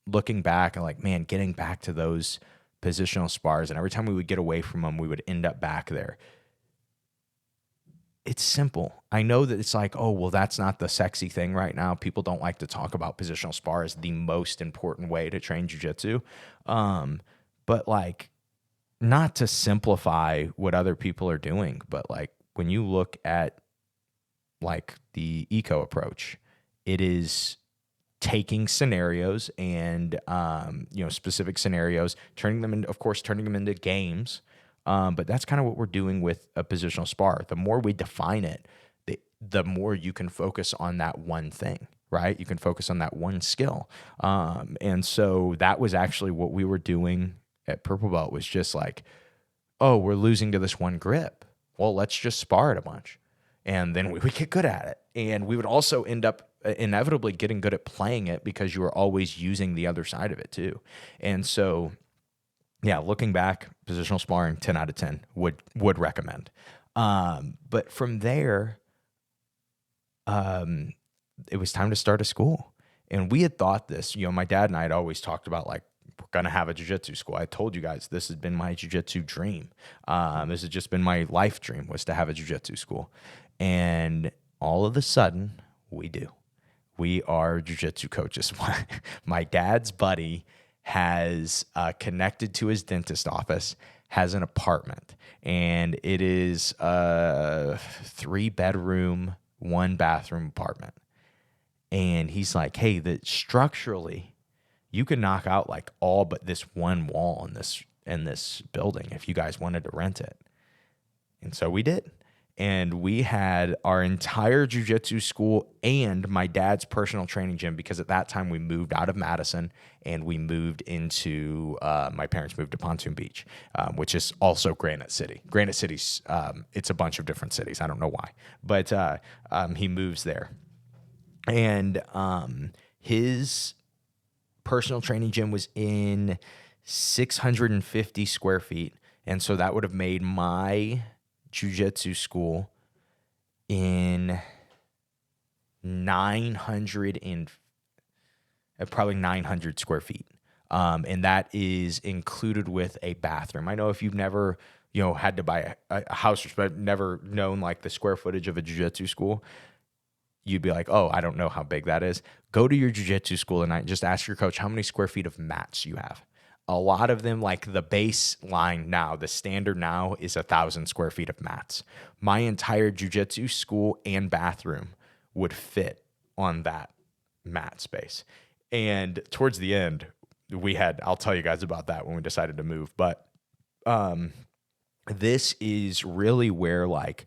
looking back and like, man, getting back to those positional spars, and every time we would get away from them, we would end up back there. It's simple. I know that it's like, oh, well, that's not the sexy thing right now. People don't like to talk about positional spar as the most important way to train jiu-jitsu. But like, not to simplify what other people are doing, but like when you look at like the eco approach, it is taking scenarios and, specific scenarios, turning them into games. But that's kind of what we're doing with a positional spar. The more we define it, the more you can focus on that one thing, right? You can focus on that one skill. And so that was actually what we were doing at Purple Belt, was just like, oh, we're losing to this one grip. Well, let's just spar it a bunch. And then we would get good at it. And we would also end up inevitably getting good at playing it because you were always using the other side of it too. And so, yeah, looking back, positional sparring, 10 out of 10 would recommend. But from there, it was time to start a school. And we had thought this, my dad and I had always talked about like, we're going to have a jiu-jitsu school. I told you guys, this has been my jiu-jitsu dream. This has just been my life dream, was to have a jiu-jitsu school. And all of a sudden, we do. We are jiu-jitsu coaches. My dad's buddy has connected to his dentist office, has an apartment, and it is a 3-bedroom, 1-bathroom apartment. And he's like, hey, structurally, you could knock out like all but this one wall in this building if you guys wanted to rent it. And so we did. And we had our entire jiu-jitsu school and my dad's personal training gym, because at that time we moved out of Madison and we moved into, my parents moved to Pontoon Beach, which is also Granite City. Granite City's, it's a bunch of different cities. I don't know why, but he moves there. And his personal training gym was in 650 square feet. And so that would have made my jiu-jitsu school in probably 900 square feet. And that is included with a bathroom. I know if you've never, had to buy a house, but never known like the square footage of a jiu-jitsu school, you'd be like, oh, I don't know how big that is. Go to your jiu-jitsu school and just ask your coach how many square feet of mats you have. A lot of them, like the baseline now, the standard now is 1,000 square feet of mats. My entire jiu-jitsu school and bathroom would fit on that mat space. And towards the end, I'll tell you guys about that when we decided to move. But this is really where like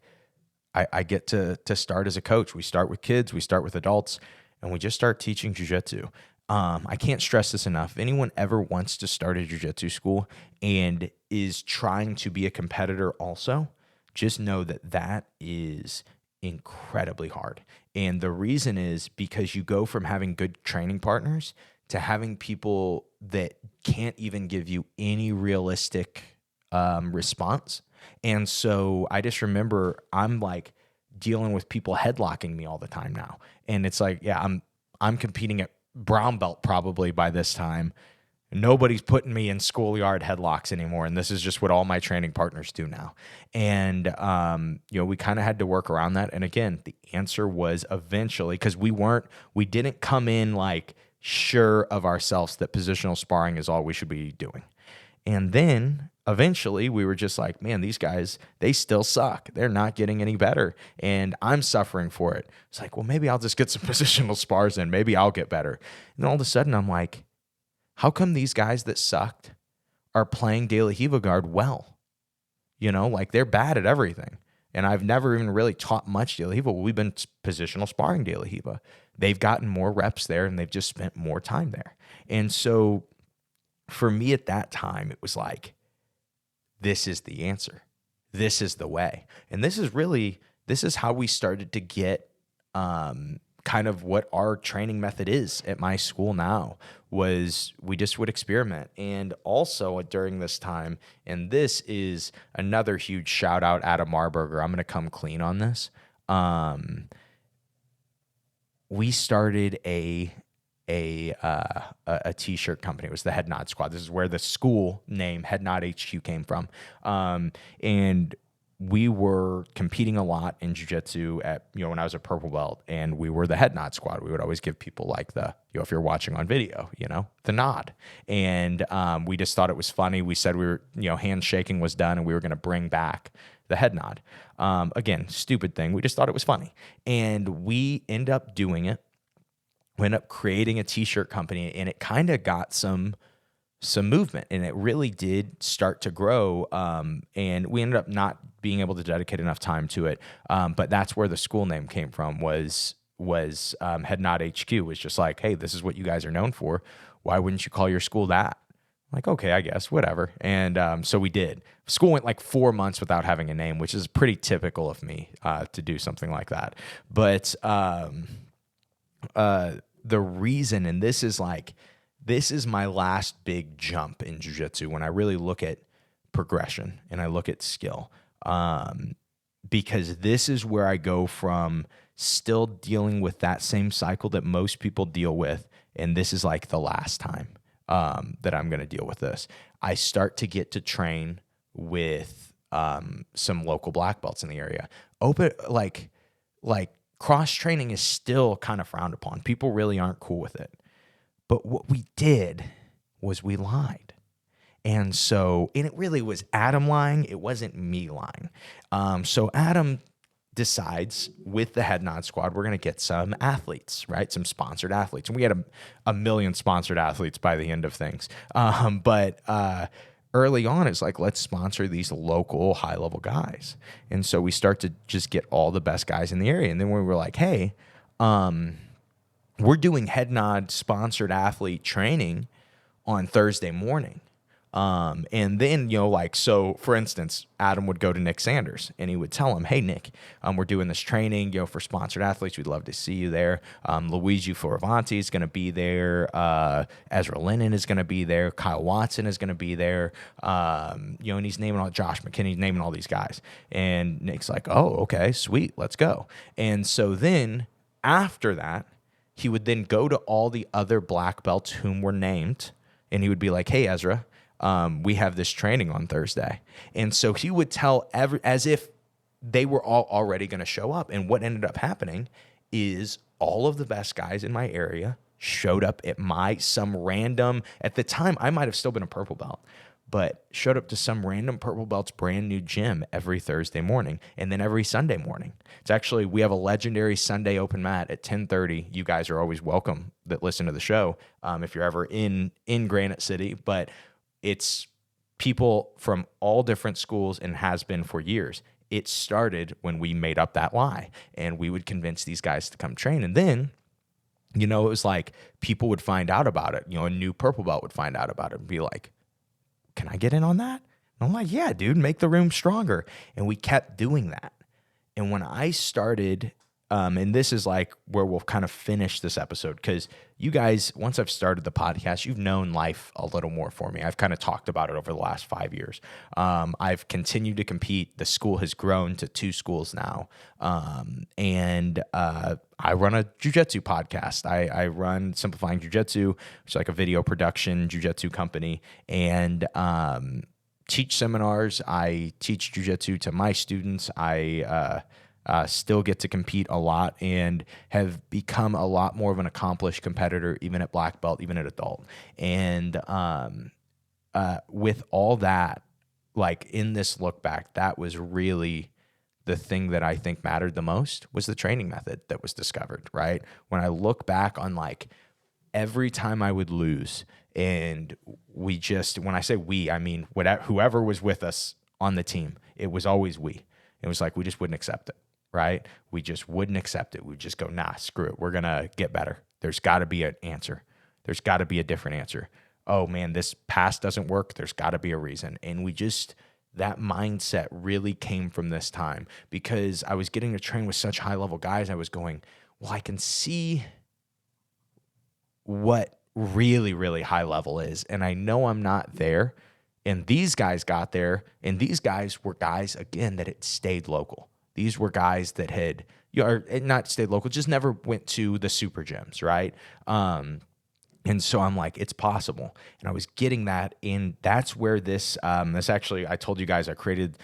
I get to start as a coach. We start with kids, we start with adults, and we just start teaching jiu-jitsu. I can't stress this enough. If anyone ever wants to start a jiu-jitsu school and is trying to be a competitor also, just know that is incredibly hard. And the reason is because you go from having good training partners to having people that can't even give you any realistic response. And so I just remember I'm like dealing with people headlocking me all the time now. And it's like, yeah, I'm competing at brown belt probably by this time, Nobody's putting me in schoolyard headlocks anymore. And this is just what all my training partners do now. And, we kind of had to work around that. And again, the answer was eventually, because we didn't come in like sure of ourselves that positional sparring is all we should be doing. And then eventually we were just like, man, these guys, they still suck. They're not getting any better. And I'm suffering for it. It's like, well, maybe I'll just get some positional spars in. Maybe I'll get better. And then all of a sudden I'm like, how come these guys that sucked are playing De La Riva guard well? Like they're bad at everything. And I've never even really taught much De La Riva. We've been positional sparring De La Riva. They've gotten more reps there and they've just spent more time there. And so for me at that time, it was like, this is the answer. This is the way. And this is how we started to get kind of what our training method is at my school now, was we just would experiment. And also during this time, and this is another huge shout out, Adam Marburger, I'm going to come clean on this. We started a t-shirt company. It was the Head Nod Squad. This is where the school name Head Nod HQ came from. And we were competing a lot in jiu-jitsu when I was a purple belt, and we were the Head Nod Squad. We would always give people like the, if you're watching on video, the nod. And we just thought it was funny. We said we were, handshaking was done and we were going to bring back the head nod. Again, stupid thing. We just thought it was funny. And we end up doing it. We end up creating a t-shirt company, and it kind of got some movement, and it really did start to grow. And we ended up not being able to dedicate enough time to it. But that's where the school name came from, was Head Nod HQ. Was just like, hey, this is what you guys are known for. Why wouldn't you call your school that? I'm like, okay, I guess, whatever. And so we did. School went like 4 months without having a name, which is pretty typical of me to do something like that. But the reason, and this is my last big jump in jiu-jitsu when I really look at progression and I look at skill, because this is where I go from still dealing with that same cycle that most people deal with, and this is like the last time that I'm going to deal with this. I start to get to train with some local black belts in the area. Like cross training is still kind of frowned upon. People really aren't cool with it. But what we did was we lied. And it really was Adam lying. It wasn't me lying. So Adam decides with the Head Nod Squad, we're going to get some athletes, right? Some sponsored athletes. And we had a million sponsored athletes by the end of things. But early on, it's like, let's sponsor these local high-level guys. And so we start to just get all the best guys in the area. And then we were like, hey, we're doing Head Nod sponsored athlete training on Thursday morning. And then, so for instance, Adam would go to Nick Sanders and he would tell him, hey, Nick, we're doing this training, for sponsored athletes. We'd love to see you there. Luigi Fioravanti is going to be there. Ezra Lennon is going to be there. Kyle Watson is going to be there. And he's naming Josh McKinney, he's naming all these guys. And Nick's like, oh, okay, sweet. Let's go. And so then after that, he would then go to all the other black belts whom were named. And he would be like, hey, Ezra, we have this training on Thursday. And so he would tell as if they were all already going to show up. And what ended up happening is all of the best guys in my area showed up at some random, at the time, I might have still been a purple belt, but showed up to some random purple belt's brand new gym every Thursday morning and then every Sunday morning. It's actually, we have a legendary Sunday open mat at 10:30. You guys are always welcome that listen to the show if you're ever in Granite City, but it's people from all different schools and has been for years. It started when we made up that lie and we would convince these guys to come train. And then, it was like people would find out about it. A new purple belt would find out about it and be like, can I get in on that? And I'm like, yeah, dude, make the room stronger. And we kept doing that. And when I started, and this is like where we'll kind of finish this episode, because you guys, once I've started the podcast, you've known life a little more for me. I've kind of talked about it over the last 5 years. I've continued to compete. The school has grown to 2 schools now. And I run a jiu-jitsu podcast. I run Simplifying Jiu-Jitsu, which is like a video production jiu-jitsu company, and teach seminars. I teach jiu-jitsu to my students. I still get to compete a lot and have become a lot more of an accomplished competitor, even at black belt, even at adult. And with all that, like in this look back, that was really the thing that I think mattered the most, was the training method that was discovered, right? When I look back on like every time I would lose, and we just, when I say we, I mean whoever was with us on the team, it was always we. It was like we just wouldn't accept it, right? We just wouldn't accept it. We'd just go, nah, screw it. We're going to get better. There's got to be an answer. There's got to be a different answer. Oh man, this pass doesn't work. There's got to be a reason. And we just, that mindset really came from this time, because I was getting to train with such high level guys. I was going, well, I can see what really, really high level is. And I know I'm not there. And these guys got there. And these guys were guys, again, that had stayed local. These were guys that had, not stayed local, just never went to the super gyms, right? And so I'm like, it's possible. And I was getting that. And that's where this actually, I told you guys, I created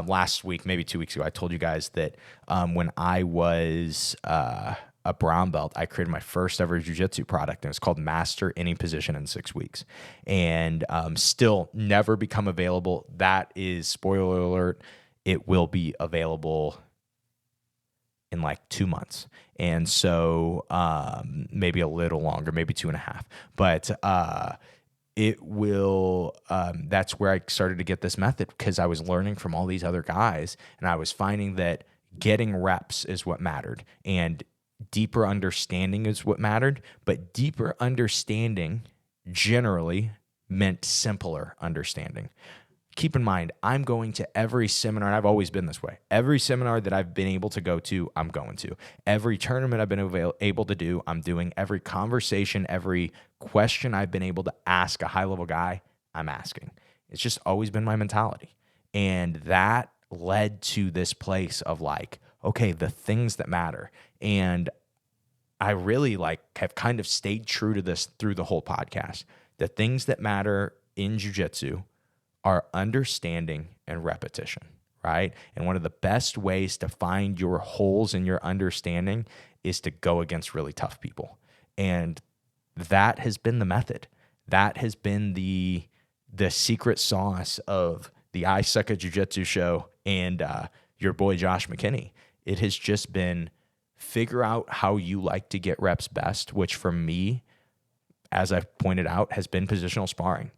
last week, maybe 2 weeks ago, I told you guys that when I was a brown belt, I created my first ever jiu-jitsu product, and it's called Master Any Position in 6 weeks. And still never become available. That is, spoiler alert, it will be available in like 2 months. And so maybe a little longer, maybe 2.5. But it will, that's where I started to get this method, because I was learning from all these other guys, and I was finding that getting reps is what mattered, and deeper understanding is what mattered. But deeper understanding generally meant simpler understanding. Keep in mind, I'm going to every seminar, and I've always been this way. Every seminar that I've been able to go to, I'm going to. Every tournament I've been able to do, I'm doing. Every conversation, every question I've been able to ask a high-level guy, I'm asking. It's just always been my mentality. And that led to this place of like, okay, the things that matter. And I really have kind of stayed true to this through the whole podcast. The things that matter in jiu-jitsu are understanding and repetition, right? And one of the best ways to find your holes in your understanding is to go against really tough people. And that has been the method. That has been the secret sauce of the I Suck at Jiu-Jitsu show and your boy Josh McKinney. It has just been figure out how you like to get reps best, which for me, as I've pointed out, has been positional sparring.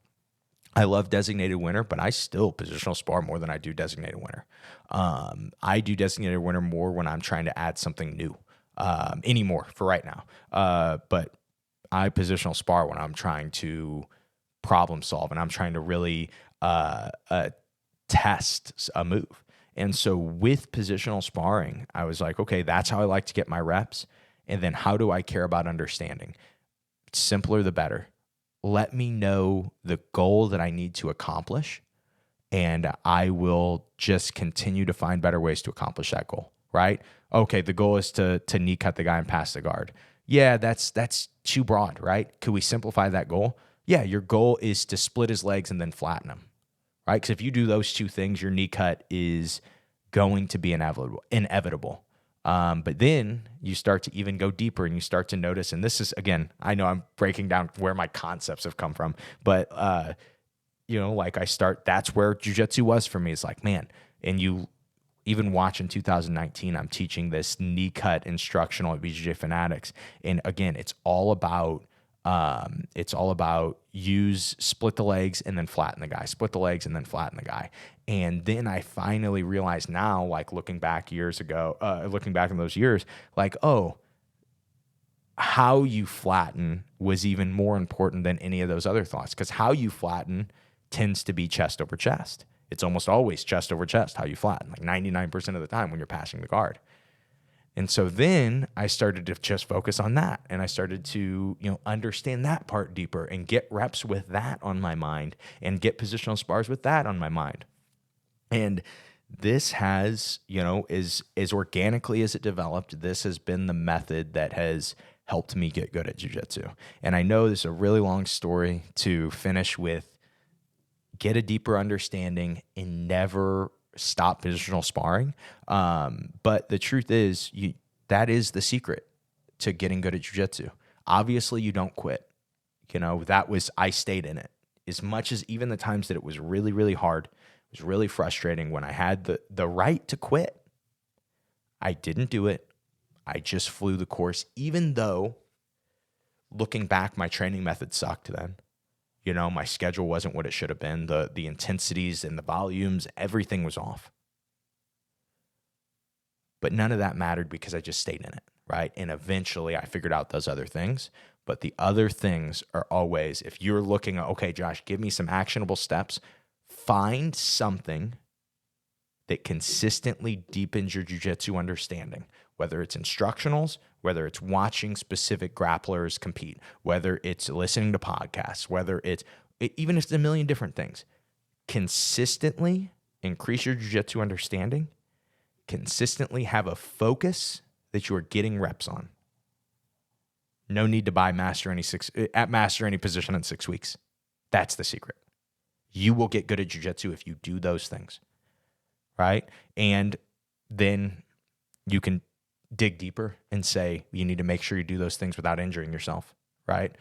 I love designated winner, but I still positional spar more than I do designated winner. I do designated winner more when I'm trying to add something new, anymore for right now. But I positional spar when I'm trying to problem solve and I'm trying to really test a move. And so with positional sparring, I was like, okay, that's how I like to get my reps. And then how do I care about understanding? Simpler the better. Let me know the goal that I need to accomplish, and I will just continue to find better ways to accomplish that goal, right? Okay, the goal is to knee cut the guy and pass the guard. Yeah, that's too broad, right? Could we simplify that goal? Yeah, your goal is to split his legs and then flatten him, right? Because if you do those two things, your knee cut is going to be inevitable. But then you start to even go deeper and you start to notice, and this is, again, I know I'm breaking down where my concepts have come from, but, that's where jiu-jitsu was for me. It's like, man, and you even watch in 2019, I'm teaching this knee cut instructional at BJJ Fanatics. And again, it's all about split the legs and then flatten the guy, split the legs and then flatten the guy. And then I finally realized now, looking back in those years, how you flatten was even more important than any of those other thoughts, because how you flatten tends to be chest over chest. It's almost always chest over chest how you flatten, 99% of the time when you're passing the guard. And so then I started to just focus on that, and I started to, understand that part deeper and get reps with that on my mind and get positional spars with that on my mind. And this has, as organically as it developed, this has been the method that has helped me get good at jiu-jitsu. And I know this is a really long story to finish with. Get a deeper understanding and never stop positional sparring. But the truth is, that is the secret to getting good at jiu-jitsu. Obviously, you don't quit. I stayed in it. As much as even the times that it was really, really hard, it was really frustrating when I had the right to quit. I didn't do it. I just flew the course, even though looking back, my training method sucked then. My schedule wasn't what it should have been. The intensities and the volumes, everything was off. But none of that mattered because I just stayed in it, right? And eventually I figured out those other things. But the other things are always, if you're looking at, okay, Josh, give me some actionable steps, find something that consistently deepens your jiu-jitsu understanding, whether it's instructionals, whether it's watching specific grapplers compete, whether it's listening to podcasts, whether even if it's a million different things. Consistently increase your jiu-jitsu understanding, consistently have a focus that you are getting reps on. No need to buy master any position in 6 weeks. That's the secret. You will get good at jiu-jitsu if you do those things, right? And then you can dig deeper and say, you need to make sure you do those things without injuring yourself, right?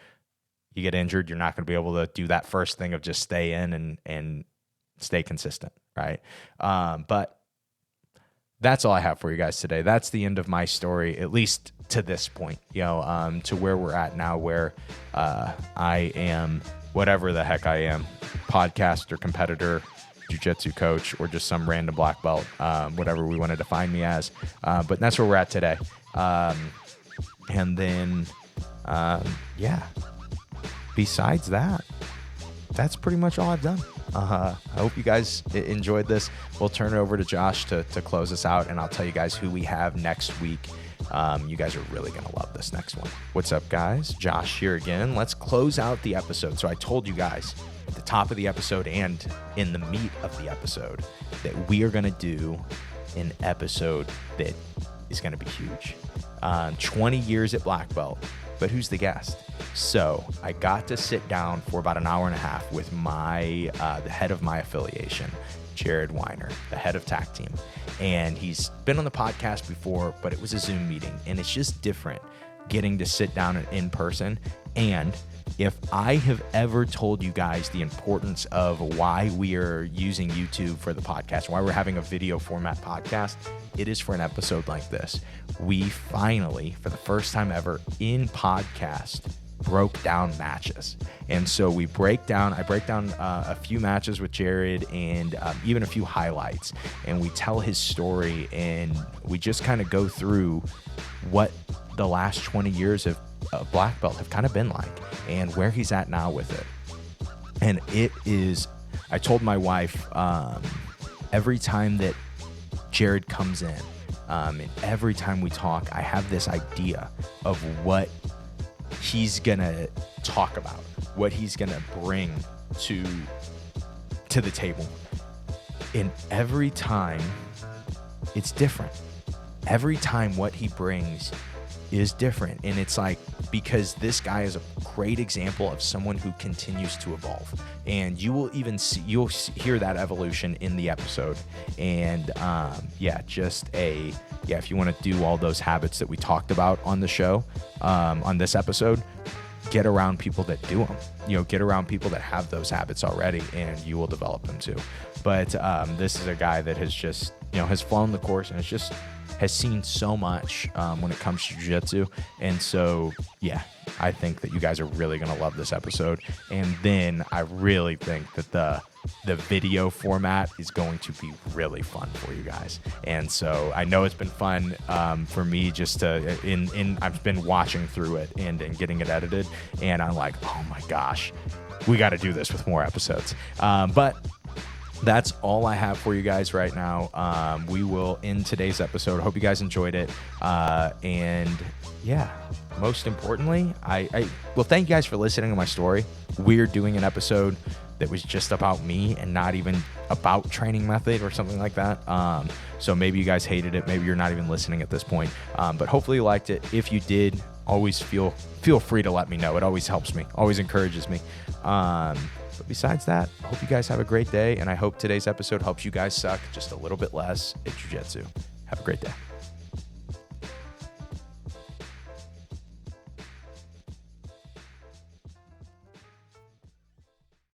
You get injured, you're not going to be able to do that first thing of just stay in and stay consistent, right? But that's all I have for you guys today. That's the end of my story, at least to this point, to where we're at now, where I am whatever the heck I am, podcaster, competitor, jiu-jitsu coach, or just some random black belt, whatever we want to define me as. But that's where we're at today. And then, besides that, that's pretty much all I've done. I hope you guys enjoyed this. We'll turn it over to Josh to close us out, and I'll tell you guys who we have next week. You guys are really going to love this next one. What's up, guys? Josh here again. Let's close out the episode. So I told you guys at the top of the episode and in the meat of the episode that we are going to do an episode that is going to be huge. 20 years at black belt. But who's the guest? So I got to sit down for about an hour and a half with the head of my affiliation, Jared Weiner, the head of TAC team. And he's been on the podcast before, but it was a Zoom meeting. And it's just different getting to sit down in person. And if I have ever told you guys the importance of why we are using YouTube for the podcast, why we're having a video format podcast, it is for an episode like this. We finally, for the first time ever in podcast, broke down matches. And so I break down a few matches with Jared and even a few highlights, and we tell his story, and we just kind of go through what the last 20 years of black belt have kind of been like and where he's at now with it. And it is, I told my wife, every time that Jared comes in, and every time we talk, I have this idea of what he's gonna talk about, what he's gonna bring to the table. And every time it's different. Every time what he brings is different. And it's like, because this guy is a great example of someone who continues to evolve. And you will even see, you'll hear that evolution in the episode. And if you want to do all those habits that we talked about on the show, on this episode, get around people that do them, get around people that have those habits already, and you will develop them too. But this is a guy that has just, has flown the course and has seen so much when it comes to jiu-jitsu. And so, I think that you guys are really going to love this episode. And then I really think that the video format is going to be really fun for you guys. And so I know it's been fun for me just to, I've been watching through it and getting it edited. And I'm like, oh my gosh, we got to do this with more episodes. But that's all I have for you guys right now. We will end today's episode. I hope you guys enjoyed it. Most importantly, well, thank you guys for listening to my story. We're doing an episode that was just about me and not even about training method or something like that. So maybe you guys hated it. Maybe you're not even listening at this point. But hopefully you liked it. If you did, always feel free to let me know. It always helps me, always encourages me. But besides that, I hope you guys have a great day. And I hope today's episode helps you guys suck just a little bit less at jiu-jitsu. Have a great day.